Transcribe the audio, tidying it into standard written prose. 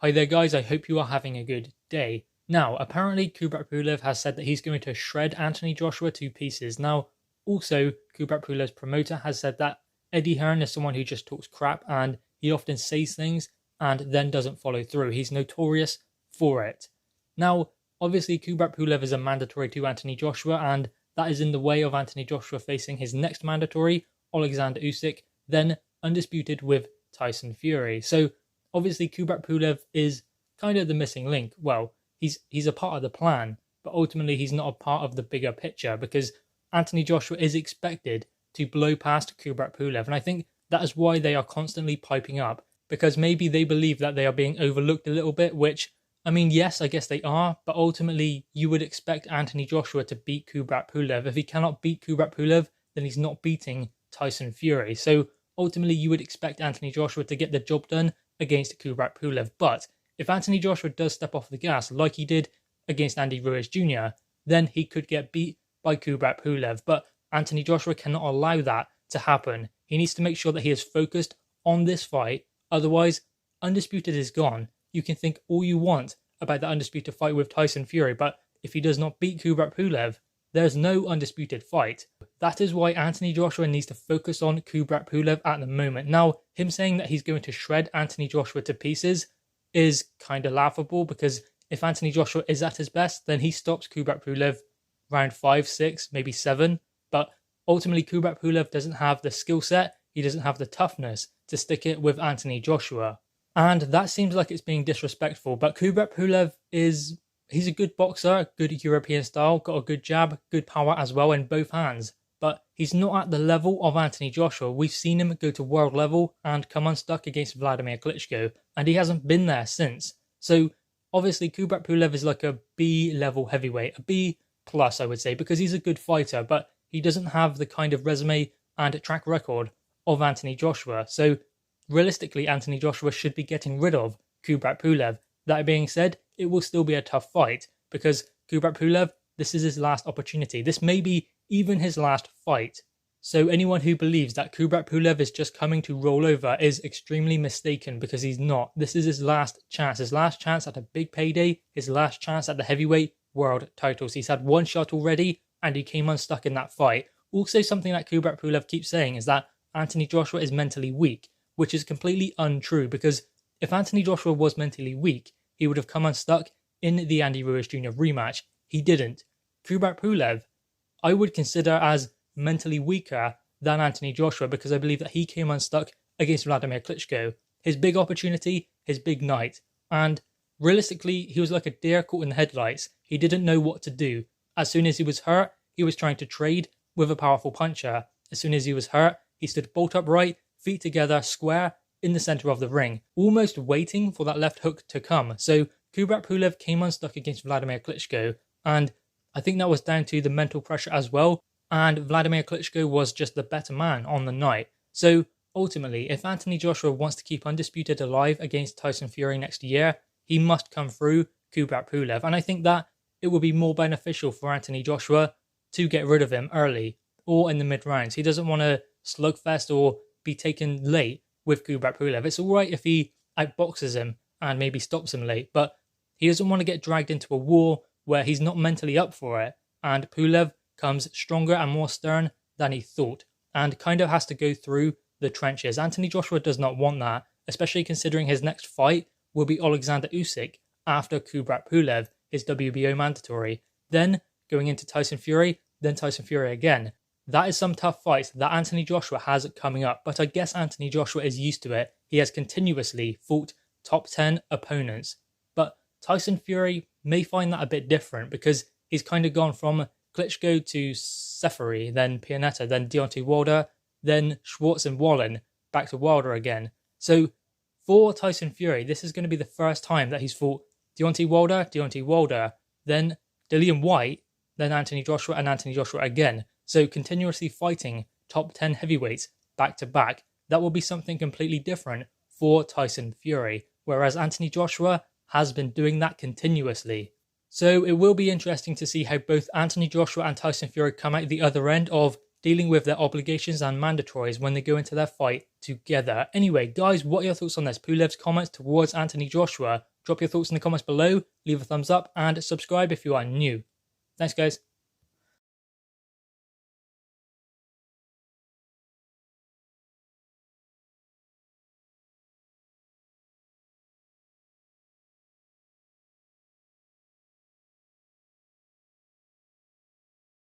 Hi there guys, I hope you are having a good day. Now, apparently Kubrat Pulev has said that he's going to shred Anthony Joshua to pieces. Now, also, Kubrat Pulev's promoter has said that Eddie Hearn is someone who just talks crap and he often says things and then doesn't follow through. He's notorious for it. Now, obviously Kubrat Pulev is a mandatory to Anthony Joshua and that is in the way of Anthony Joshua facing his next mandatory, Alexander Usyk, then undisputed with Tyson Fury. So, obviously, Kubrat Pulev is kind of the missing link. Well, he's a part of the plan, but ultimately he's not a part of the bigger picture because Anthony Joshua is expected to blow past Kubrat Pulev. And I think that is why they are constantly piping up, because maybe they believe that they are being overlooked a little bit, which, I mean, yes, I guess they are, but ultimately you would expect Anthony Joshua to beat Kubrat Pulev. If he cannot beat Kubrat Pulev, then he's not beating Tyson Fury. So ultimately you would expect Anthony Joshua to get the job done against Kubrat Pulev. But if Anthony Joshua does step off the gas like he did against Andy Ruiz Jr., then he could get beat by Kubrat Pulev. But Anthony Joshua cannot allow that to happen. He needs to make sure that he is focused on this fight. Otherwise, Undisputed is gone. You can think all you want about the Undisputed fight with Tyson Fury, but if he does not beat Kubrat Pulev, there's no Undisputed fight. That is why Anthony Joshua needs to focus on Kubrat Pulev at the moment. Now, him saying that he's going to shred Anthony Joshua to pieces is kind of laughable because if Anthony Joshua is at his best, then he stops Kubrat Pulev round 5, 6, maybe 7. But ultimately, Kubrat Pulev doesn't have the skill set, he doesn't have the toughness to stick it with Anthony Joshua. And that seems like it's being disrespectful, but Kubrat Pulev he's a good boxer, good European style, got a good jab, good power as well in both hands. But he's not at the level of Anthony Joshua. We've seen him go to world level and come unstuck against Vladimir Klitschko, and he hasn't been there since. So obviously Kubrat Pulev is like a B level heavyweight, a B plus I would say, because he's a good fighter, but he doesn't have the kind of resume and track record of Anthony Joshua. So realistically, Anthony Joshua should be getting rid of Kubrat Pulev. That being said, it will still be a tough fight because Kubrat Pulev, this is his last opportunity. This may be even his last fight. So anyone who believes that Kubrat Pulev is just coming to roll over is extremely mistaken because he's not. This is his last chance at a big payday, his last chance at the heavyweight world titles. He's had one shot already and he came unstuck in that fight. Also, something that Kubrat Pulev keeps saying is that Anthony Joshua is mentally weak, which is completely untrue because if Anthony Joshua was mentally weak, he would have come unstuck in the Andy Ruiz Jr. rematch. He didn't. Kubrat Pulev, I would consider as mentally weaker than Anthony Joshua because I believe that he came unstuck against Vladimir Klitschko. His big opportunity, his big night. And realistically, he was like a deer caught in the headlights. He didn't know what to do. As soon as he was hurt, he was trying to trade with a powerful puncher. As soon as he was hurt, he stood bolt upright, feet together, square, in the center of the ring, almost waiting for that left hook to come. So Kubrat Pulev came unstuck against Vladimir Klitschko, and I think that was down to the mental pressure as well, and Vladimir Klitschko was just the better man on the night. So ultimately, if Anthony Joshua wants to keep Undisputed alive against Tyson Fury next year, he must come through Kubrat Pulev, and I think that it would be more beneficial for Anthony Joshua to get rid of him early or in the mid-rounds. He doesn't want to slugfest or be taken late with Kubrat Pulev. It's alright if he outboxes him and maybe stops him late, but he doesn't want to get dragged into a war where he's not mentally up for it, and Pulev comes stronger and more stern than he thought, and kind of has to go through the trenches. Anthony Joshua does not want that, especially considering his next fight will be Alexander Usyk after Kubrat Pulev, his WBO mandatory, then going into Tyson Fury, then Tyson Fury again. That is some tough fights that Anthony Joshua has coming up, but I guess Anthony Joshua is used to it. He has continuously fought top 10 opponents. But Tyson Fury may find that a bit different because he's kind of gone from Klitschko to Seferi, then Pianetta, then Deontay Wilder, then Schwartz and Wallin, back to Wilder again. So for Tyson Fury, this is going to be the first time that he's fought Deontay Wilder, then Dillian White, then Anthony Joshua, and Anthony Joshua again. So continuously fighting top 10 heavyweights back to back, that will be something completely different for Tyson Fury, whereas Anthony Joshua has been doing that continuously. So it will be interesting to see how both Anthony Joshua and Tyson Fury come out the other end of dealing with their obligations and mandatories when they go into their fight together. Anyway, guys, what are your thoughts on this? Pulev's comments towards Anthony Joshua. Drop your thoughts in the comments below, leave a thumbs up, and subscribe if you are new. Thanks, guys.